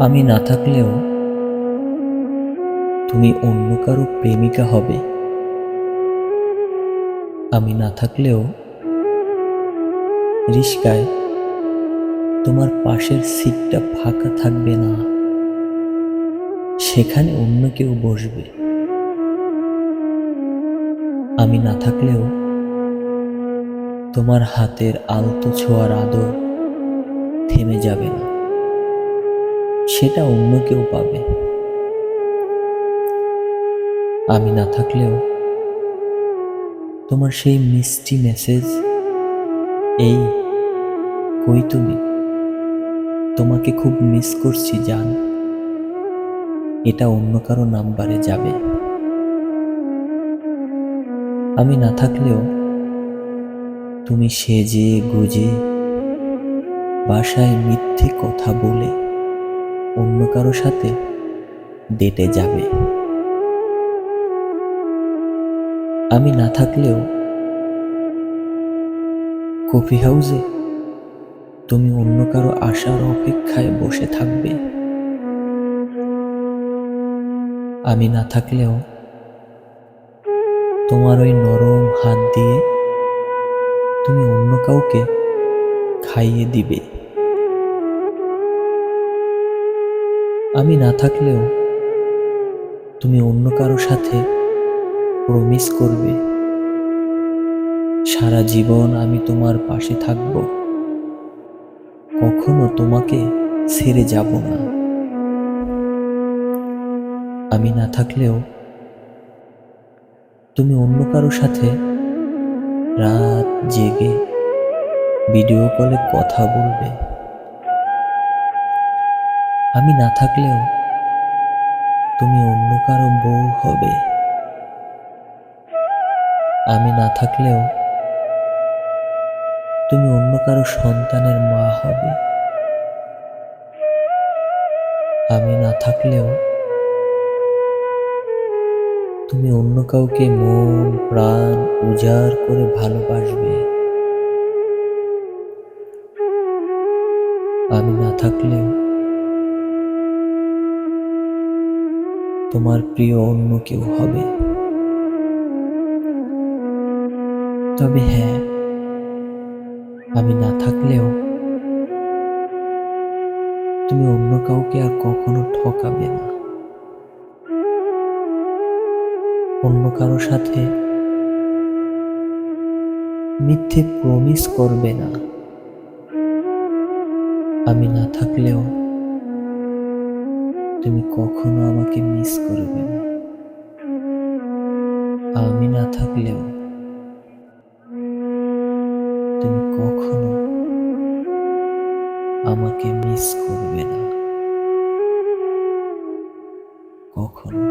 আমি না থাকলেও তুমি অন্য কারো প্রেমিকা হবে। আমি না থাকলেও রিস্কায় তোমার পাশের সিটটা ফাঁকা থাকবে না, সেখানে অন্য কেউ বসবে। আমি না থাকলেও তোমার হাতের আলতো ছোঁয়ার আদর থেমে যাবে না, সেটা অন্য কেউ পাবে। আমি না থাকলেও তোমার সেই মিষ্টি মেসেজ, এই কই তুমি, তোমাকে খুব মিস করছি জান, এটা অন্য কারো নাম্বারে যাবে। আমি না থাকলেও তুমি সেজে গুজে বাসায় মিথ্যে কথা বলে অন্য কারো সাথে ডেটে যাবে। আমি না থাকলেও কফি হাউসে তুমি অন্য কারো আসার অপেক্ষায় বসে থাকবে। আমি না থাকলেও তোমার ওই নরম হাত দিয়ে তুমি অন্য কাউকে খাইয়ে দিবে। আমি না থাকলেও তুমি অন্য কারো সাথে প্রমিস করবে, সারা জীবন আমি তোমার পাশে থাকব, কখনো তোমাকে ছেড়ে যাব না। আমি না থাকলেও তুমি অন্য কারো সাথে রাত জেগে ভিডিও কলে কথা বলবে। আমি না থাকলেও তুমি অন্য কারো বউ হবে। আমি না থাকলেও তুমি অন্য কারো সন্তানের মা হবে। আমি না থাকলেও তুমি অন্য কাউকে মন প্রাণ উজাড় করে ভালোবাসবে। আমি না থাকলেও তোমার প্রিয় অন্য কেউ হবে। তবে হ্যাঁ, আমি না থাকলেও তুমি অন্য কাউকে আর কখনো ঠকাবে না, অন্য কারো সাথে মিথ্যে প্রমিস করবে না। আমি না থাকলেও তুমি কখনো আমাকে মিস করবে না। আমি না থাকলেও তুমি কখনো আমাকে মিস করবে না, কখনো।